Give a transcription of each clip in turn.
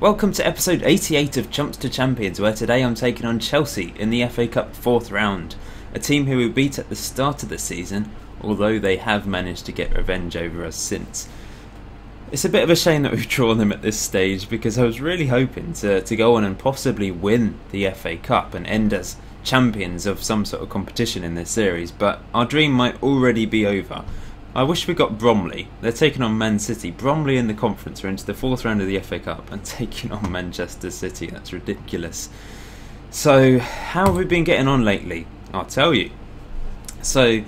Welcome to episode 88 of Chumps to Champions, where today I'm taking on Chelsea in the FA Cup 4th round, a team who we beat at the start of the season, although they have managed to get revenge over us since. It's a bit of a shame that we've drawn them at this stage, because I was really hoping to go on and possibly win the FA Cup and end as champions of some sort of competition in this series, but our dream might already be over. I wish we got Bromley. They're taking on Man City. Bromley in the conference are into the 4th round of the FA Cup and taking on Manchester City. That's ridiculous. So, how have we been getting on lately? I'll tell you. So,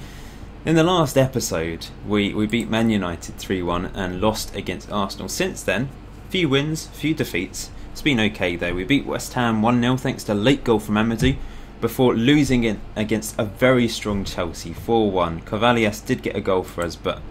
in the last episode, we beat Man United 3-1 and lost against Arsenal. Since then, few wins, few defeats. It's been okay though. We beat West Ham 1-0 thanks to a late goal from Amadou, before losing it against a very strong Chelsea 4-1. Cavalias did get a goal for us, but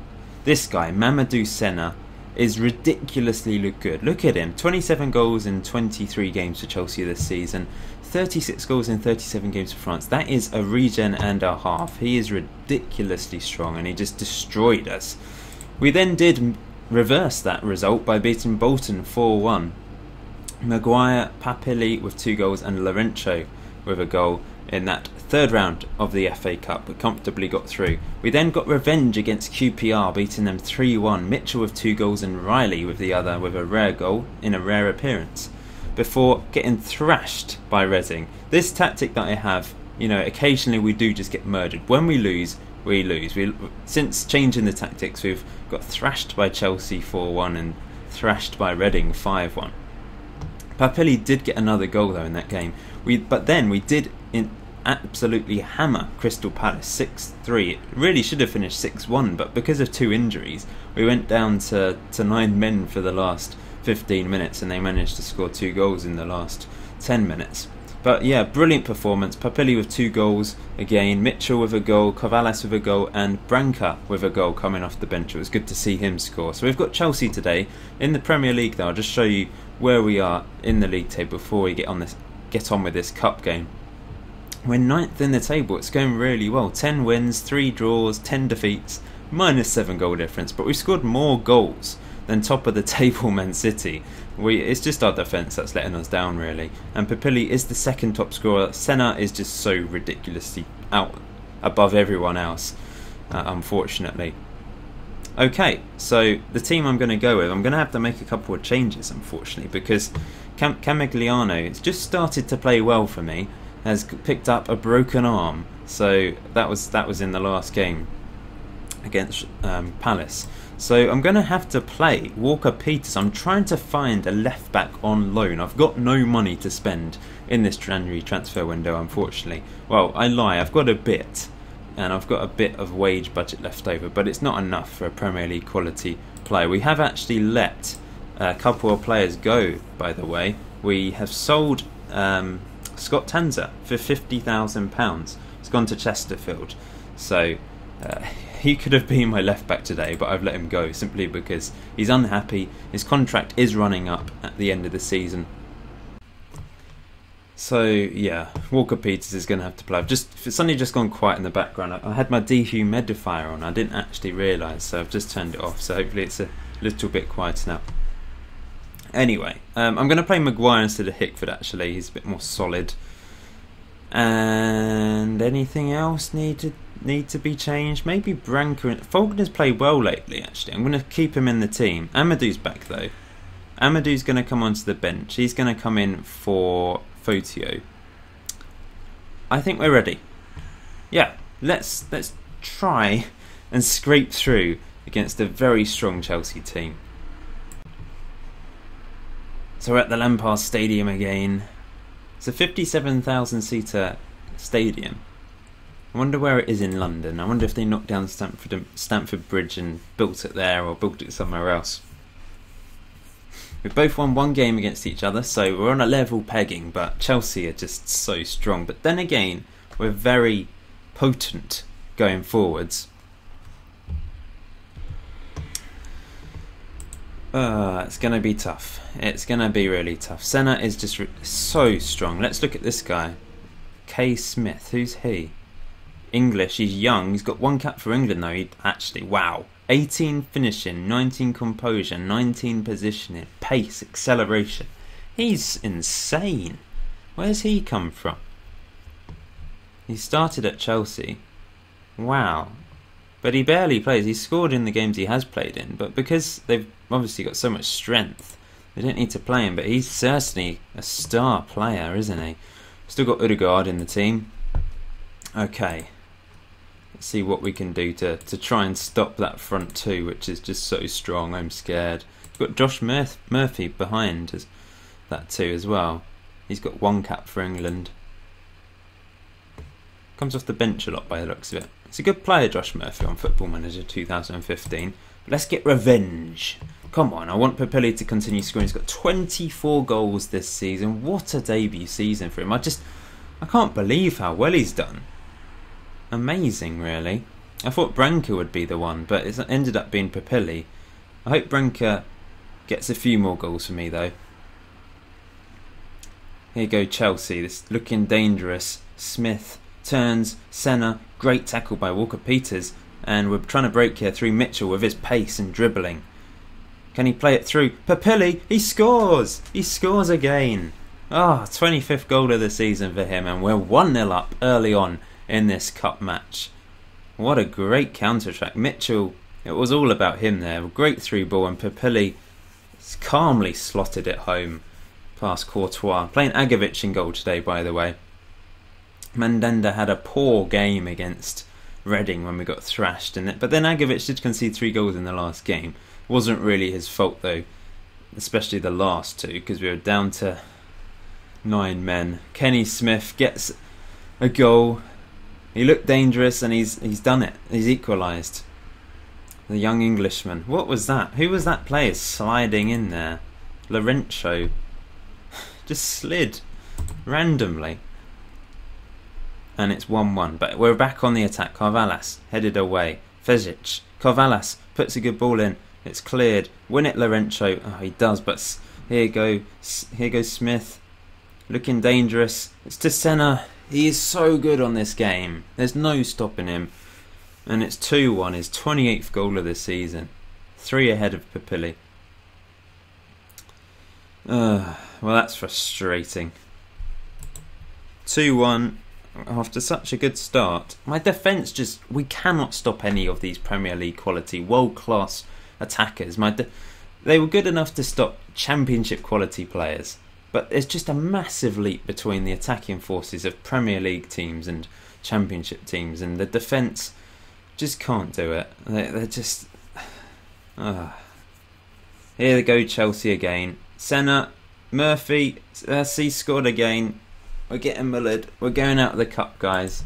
this guy, Mamadou Senna, is ridiculously good. Look at him, 27 goals in 23 games for Chelsea this season, 36 goals in 37 games for France. That is a regen and a half. He is ridiculously strong and he just destroyed us. We then did reverse that result by beating Bolton 4-1. Maguire, Papilli with 2 goals and Lorenzo with a goal in that 3rd round of the FA Cup. We comfortably got through. We then got revenge against QPR, beating them 3-1. Mitchell with 2 goals and Riley with the other, with a rare goal in a rare appearance, before getting thrashed by Reading. This tactic that I have, occasionally we do just get murdered. When we lose, we lose. Since changing the tactics, we've got thrashed by Chelsea 4-1 and thrashed by Reading 5-1. Papilli did get another goal though in that game. But then we did absolutely hammer Crystal Palace 6-3. It really should have finished 6-1, but because of 2 injuries, we went down to 9 men for the last 15 minutes, and they managed to score 2 goals in the last 10 minutes. But yeah, brilliant performance. Papilli with 2 goals again, Mitchell with a goal, Cavalias with a goal, and Branca with a goal coming off the bench. It was good to see him score. So we've got Chelsea today in the Premier League though. I'll just show you where we are in the league table before we get on with this cup game. We're 9th in the table. It's going really well. 10 wins, 3 draws, 10 defeats, minus 7 goal difference, but we've scored more goals than top of the table Man City. It's just our defence that's letting us down really. And Papilli is the 2nd top scorer. Senna is just so ridiculously out above everyone else, unfortunately. Okay, so the team I'm going to go with, I'm going to have to make a couple of changes unfortunately, because Camigliano has just started to play well for me, has picked up a broken arm, so that was in the last game against Palace. So I'm going to have to play Walker-Peters. I'm trying to find a left back on loan. I've got no money to spend in this January transfer window, unfortunately. Well, I lie, I've got a bit, and I've got a bit of wage budget left over, but it's not enough for a Premier League quality player. We have actually let a couple of players go, by the way. We have sold Scott Tanzer for £50,000. He's gone to Chesterfield. So he could have been my left back today, but I've let him go simply because he's unhappy. His contract is running up at the end of the season. So yeah, Walker-Peters is going to have to play. It's suddenly just gone quiet in the background. I had my dehumidifier on. I didn't actually realise, so I've just turned it off. So hopefully it's a little bit quieter now. Anyway, I'm going to play Maguire instead of Hickford actually. He's a bit more solid. And anything else need to be changed? Maybe Branca. Faulkner's played well lately actually. I'm going to keep him in the team. Amadou's back though. Amadou's going to come onto the bench. He's going to come in for Fotio. I think we're ready. Yeah, let's try and scrape through against a very strong Chelsea team. So we're at the Lampard Stadium again. It's a 57,000 seater stadium. I wonder where it is in London. I wonder if they knocked down Stamford Bridge and built it there, or built it somewhere else. We've both won 1 game against each other, so we're on a level pegging, but Chelsea are just so strong. But then again, we're very potent going forwards. It's going to be tough. It's going to be really tough. Senna is just so strong. Let's look at this guy. K. Smith. Who's he? English. He's young. He's got 1 cap for England though. Wow. 18 finishing, 19 composure, 19 positioning, pace, acceleration. He's insane. Where's he come from? He started at Chelsea. Wow. But he barely plays. He scored in the games he has played in, but because they've obviously got so much strength, they don't need to play him. But he's certainly a star player, isn't he? Still got Odegaard in the team. Okay. Let's see what we can do to try and stop that front two, which is just so strong. I'm scared. We've got Josh Murphy behind that too as well. He's got one cap for England. Comes off the bench a lot by the looks of it. It's a good player, Josh Murphy, on Football Manager 2015. But let's get revenge. Come on, I want Papilli to continue scoring. He's got 24 goals this season. What a debut season for him. I can't believe how well he's done. Amazing, really. I thought Branca would be the one, but it ended up being Papilli. I hope Branca gets a few more goals for me, though. Here you go, Chelsea. This looking dangerous. Smith turns, Senna, great tackle by Walker-Peters, and we're trying to break here through Mitchell with his pace and dribbling. Can he play it through? Papilli, he scores! He scores again. 25th goal of the season for him, and we're 1-0 up early on in this cup match. What a great counter-attack. Mitchell, it was all about him there. Great through ball, and Papilli calmly slotted it home past Courtois. Playing Agovic in goal today, by the way. Mandanda had a poor game against Reading when we got thrashed in it, but then Agovic did concede 3 goals in the last game. Wasn't really his fault though, especially the last 2, because we were down to 9 men. Kenny Smith gets a goal. He looked dangerous and he's done it. He's equalised. The young Englishman. What was that? Who was that player sliding in there? Lorenzo. Just slid randomly. And it's 1-1. But we're back on the attack. Carvalhas headed away. Fezic. Carvalhas puts a good ball in. It's cleared. Win it, Lorenzo. Oh, he does. But here goes Smith. Looking dangerous. It's to Senna. He is so good on this game. There's no stopping him. And it's 2-1. His 28th goal of the season. 3 ahead of Papilli. Well, that's frustrating. 2-1. After such a good start. My defence we cannot stop any of these Premier League quality, world-class attackers. They were good enough to stop Championship quality players. But there's just a massive leap between the attacking forces of Premier League teams and Championship teams. And the defence just can't do it. They're just... Here they go, Chelsea again. Senna, Murphy, he scored again. We're getting mullered. We're going out of the cup, guys.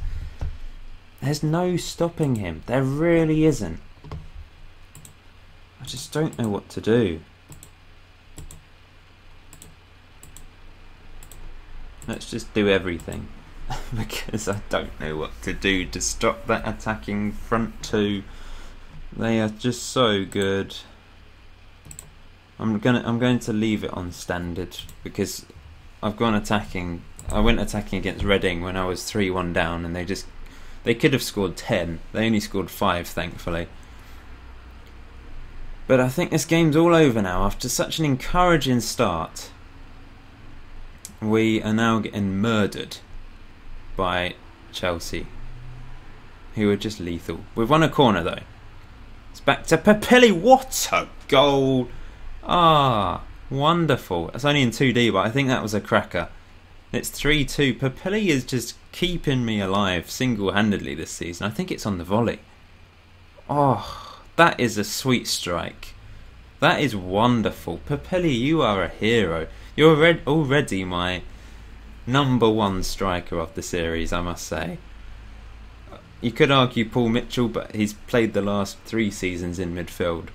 There's no stopping him. There really isn't. I just don't know what to do. Let's just do everything. Because I don't know what to do to stop that attacking front two. They are just so good. I'm going to leave it on standard because I've gone attacking. I went attacking against Reading when I was 3-1 down, and they could have scored 10. They only scored 5, thankfully. But I think this game's all over now. After such an encouraging start, we are now getting murdered by Chelsea, who are just lethal. We've won a corner though. It's back to Papilli. What a goal! Wonderful. It's only in 2D, but I think that was a cracker. It's 3-2. Papilli is just keeping me alive single-handedly this season. I think it's on the volley. That is a sweet strike. That is wonderful. Papilli, you are a hero. You're already my #1 striker of the series, I must say. You could argue Paul Mitchell, but he's played the last 3 seasons in midfield.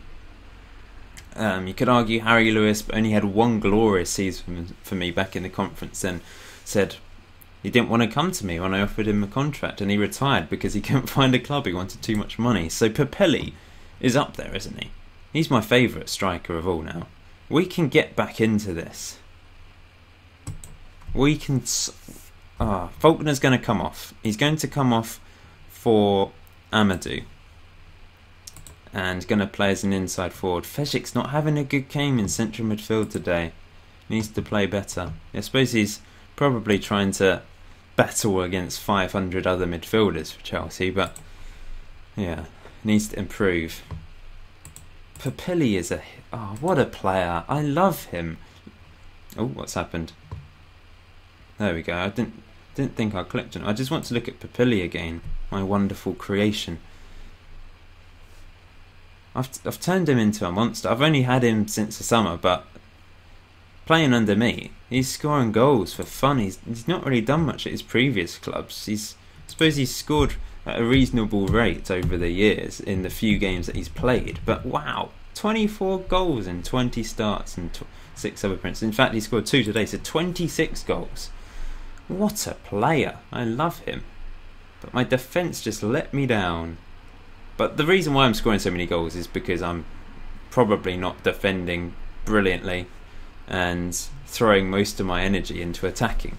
You could argue Harry Lewis, but only had 1 glorious season for me back in the conference, and said he didn't want to come to me when I offered him a contract, and he retired because he couldn't find a club. He wanted too much money. So Papilli is up there, isn't he? He's my favourite striker of all now. We can get back into this. We can... Faulkner's going to come off. He's going to come off for Amadou. And going to play as an inside forward. Fejic's not having a good game in central midfield today. Needs to play better. I suppose he's probably trying to battle against 500 other midfielders for Chelsea, but yeah, needs to improve. Papilli is what a player. I love him. Oh, what's happened? There we go. I didn't think I clicked on it. I just want to look at Papilli again. My wonderful creation. I've turned him into a monster. I've only had him since the summer, but playing under me, he's scoring goals for fun. He's not really done much at his previous clubs. I suppose he's scored at a reasonable rate over the years in the few games that he's played. But wow, 24 goals in 20 starts and 6 other appearances. In fact, he scored 2 today, so 26 goals. What a player. I love him. But my defence just let me down. But the reason why I'm scoring so many goals is because I'm probably not defending brilliantly and throwing most of my energy into attacking.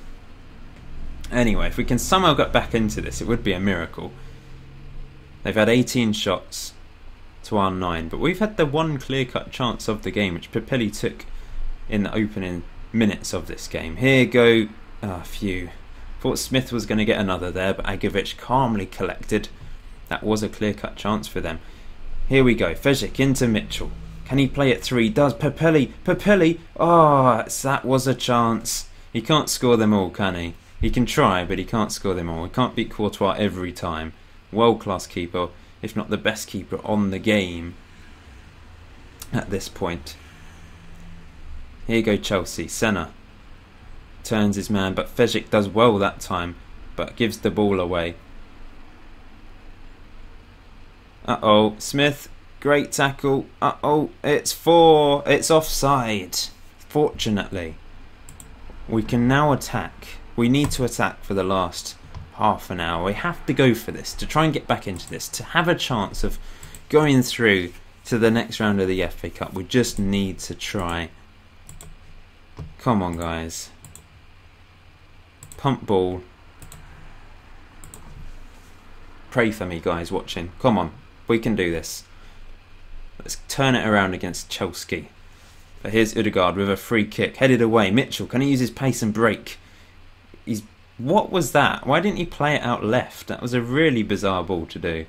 Anyway, if we can somehow get back into this, it would be a miracle. They've had 18 shots to our 9, but we've had the one clear-cut chance of the game, which Papilli took in the opening minutes of this game. Here go... phew. Thought Smith was going to get another there, but Agovic calmly collected. That was a clear-cut chance for them. Here we go. Fejic into Mitchell. Can he play at 3? Does Papilli? Oh, that was a chance. He can't score them all, can he? He can try, but he can't score them all. He can't beat Courtois every time. World-class keeper, if not the best keeper on the game at this point. Here you go, Chelsea. Senna turns his man, but Fejic does well that time, but gives the ball away. Uh-oh, Smith, great tackle. Uh-oh, it's 4. It's offside. Fortunately, we can now attack. We need to attack for the last half an hour. We have to go for this, to try and get back into this, to have a chance of going through to the next round of the FA Cup. We just need to try. Come on, guys. Pump ball. Pray for me, guys, watching. Come on. We can do this. Let's turn it around against Chelsea. But here's Ødegaard with a free kick. Headed away. Mitchell, can he use his pace and break? What was that? Why didn't he play it out left? That was a really bizarre ball to do.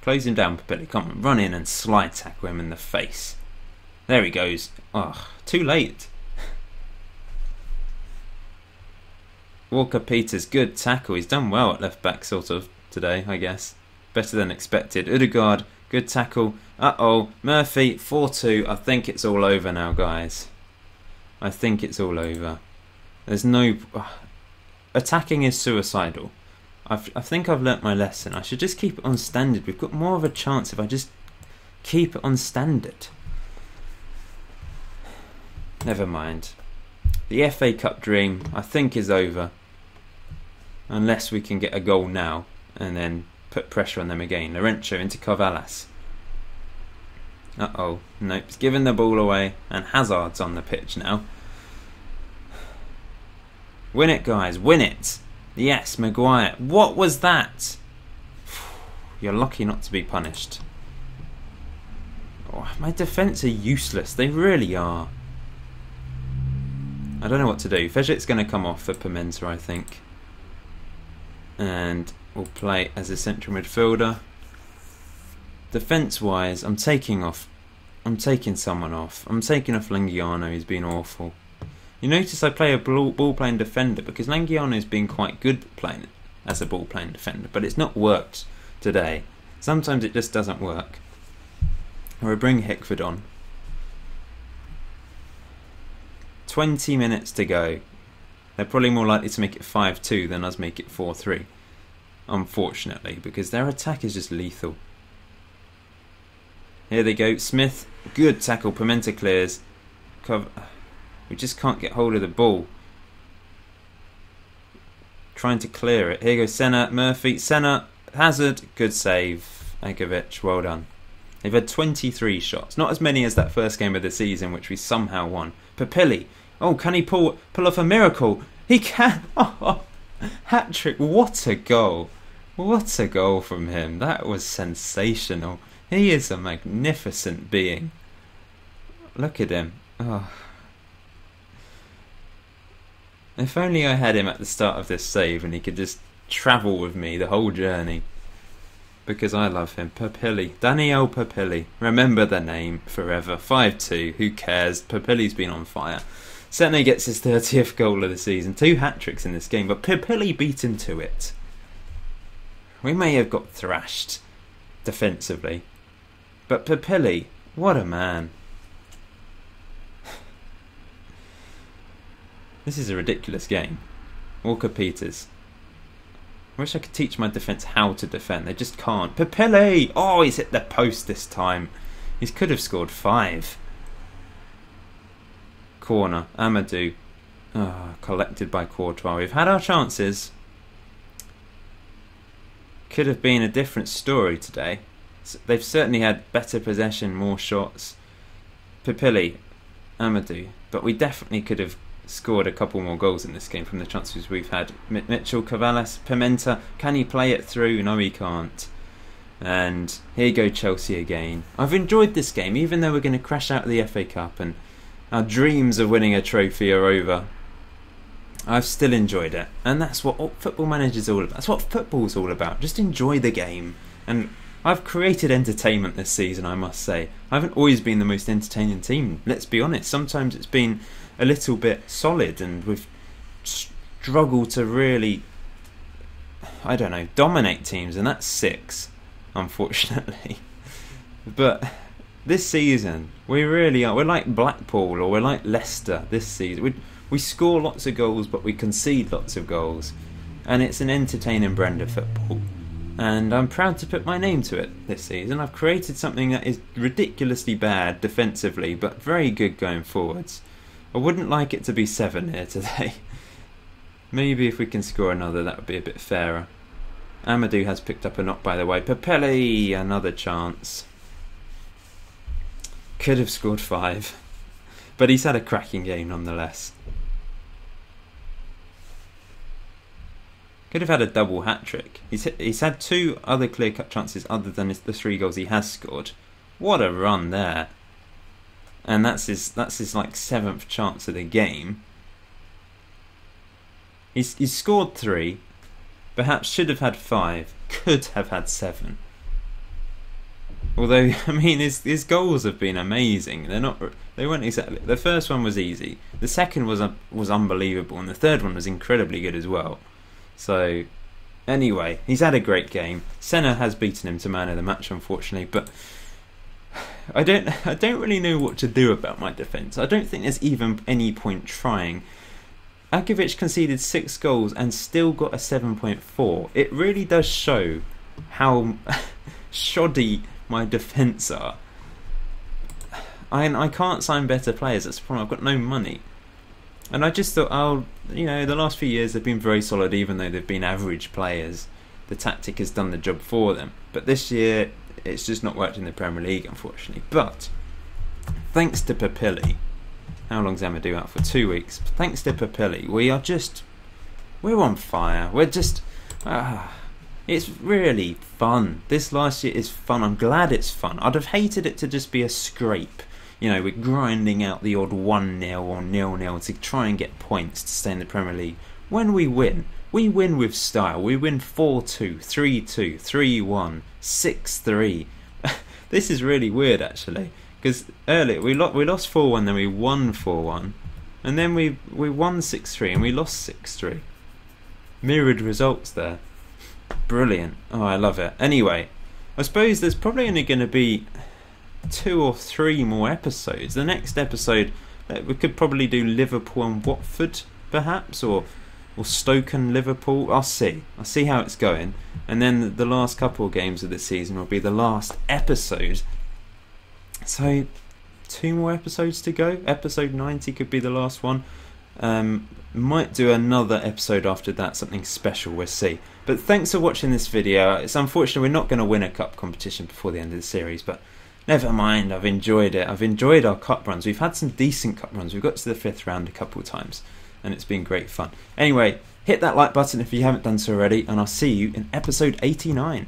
Close him down, Papilli. Come on, run in and slide tackle him in the face. There he goes. Oh, too late. Walker-Peters, good tackle. He's done well at left back sort of today, I guess. Better than expected. Ødegaard, good tackle. Uh-oh, Murphy, 4-2. I think it's all over now, guys. I think it's all over. There's no... attacking is suicidal. I think I've learnt my lesson. I should just keep it on standard. We've got more of a chance if I just keep it on standard. Never mind. The FA Cup dream, I think, is over. Unless we can get a goal now and then put pressure on them again. Laurencio into Carvalhas. Uh-oh. Nope. He's giving the ball away. And Hazard's on the pitch now. Win it, guys. Win it. Yes, Maguire. What was that? You're lucky not to be punished. Oh, my defence are useless. They really are. I don't know what to do. Fejic's going to come off for Pimenta, I think. And we'll play as a central midfielder. Defence-wise, I'm taking someone off. I'm taking off Langiano, who's been awful. You notice I play a ball-playing defender because Langiano's been quite good playing as a ball-playing defender, but it's not worked today. Sometimes it just doesn't work. We'll bring Hickford on. 20 minutes to go. They're probably more likely to make it 5-2 than us make it 4-3. Unfortunately, because their attack is just lethal. Here they go. Smith, good tackle. Pimenta clears. We just can't get hold of the ball. Trying to clear it. Here goes Senna, Murphy, Senna, Hazard, good save. Agovic, well done. They've had 23 shots. Not as many as that first game of the season, which we somehow won. Papilli. Oh, can he pull off a miracle? He can. Oh, hat-trick. What a goal. What a goal from him. That was sensational. He is a magnificent being. look at him. Oh. If only I had him at the start of this save and he could just travel with me the whole journey. Because I love him. Papilli. Daniel Papilli. Remember the name forever. 5-2. Who cares? Papilli's been on fire. Sene gets his 30th goal of the season. 2 hat-tricks in this game, but Papilli beat him to it. We may have got thrashed defensively, but Papilli, what a man. This is a ridiculous game. Walker-Peters. I wish I could teach my defence how to defend. They just can't. Papilli! Oh, he's hit the post this time. He could have scored 5. Corner. Amadou. Oh, collected by Courtois. We've had our chances. Could have been a different story today. They've certainly had better possession, more shots. Papilli. Amadou. But we definitely could have scored a couple more goals in this game from the chances we've had. Mitchell, Cavalas, Pimenta, can he play it through? No, he can't. And here go Chelsea again. I've enjoyed this game, even though we're going to crash out of the FA Cup and our dreams of winning a trophy are over. I've still enjoyed it, and that's what Football Manager's all about. That's what football's all about. Just enjoy the game. And I've created entertainment this season, I must say. I haven't always been the most entertaining team, let's be honest. Sometimes it's been a little bit solid and we've struggled to really, I don't know, dominate teams, and that's 6, unfortunately. But this season, we really are. We're like Blackpool or we're like Leicester this season. We score lots of goals, but we concede lots of goals. And it's an entertaining brand of football. And I'm proud to put my name to it this season. I've created something that is ridiculously bad defensively, but very good going forwards. I wouldn't like it to be 7 here today. Maybe if we can score another, that would be a bit fairer. Amadou has picked up a knock, by the way. Papilli, another chance. Could have scored 5. But he's had a cracking game nonetheless. Could have had a double hat-trick. He's had 2 other clear-cut chances other than the 3 goals he has scored. What a run there. And that's his like 7th chance of the game. He's scored 3. Perhaps should have had 5. Could have had 7. Although, I mean, his goals have been amazing. They weren't exactly. The first one was easy. The second was unbelievable, and the third one was incredibly good as well. So, anyway, he's had a great game. Senna has beaten him to man of the match, unfortunately, but I don't really know what to do about my defence. I don't think there's even any point trying. Akovic conceded 6 goals and still got a 7.4. It really does show how shoddy my defence are. I can't sign better players. That's the problem. I've got no money. And I just thought, the last few years they've been very solid, even though they've been average players. The tactic has done the job for them. But this year, it's just not worked in the Premier League, unfortunately. But thanks to Papilli, how long's Amadou out for? 2 weeks. Thanks to Papilli, we're on fire. We're just, it's really fun. This last year is fun. I'm glad it's fun. I'd have hated it to just be a scrape. We're grinding out the odd 1-0 or 0-0 to try and get points to stay in the Premier League. When we win with style. We win 4-2, 3-2, 3-1, 6-3. This is really weird, actually, because earlier we lost 4-1, then we won 4-1, and then we won 6-3 and we lost 6-3. Mirrored results there. Brilliant. Oh, I love it. Anyway, I suppose there's probably only going to be 2 or 3 more episodes. The next episode, we could probably do Liverpool and Watford, perhaps, or Stoke and Liverpool. I'll see how it's going. And then the last couple of games of the season will be the last episode. So 2 more episodes to go. Episode 90 could be the last one. Might do another episode after that, something special, we'll see. But thanks for watching this video. It's unfortunate we're not going to win a cup competition before the end of the series, but never mind, I've enjoyed it. I've enjoyed our cup runs. We've had some decent cup runs. We've got to the 5th round a couple of times, and it's been great fun. Anyway, hit that like button if you haven't done so already, and I'll see you in episode 89.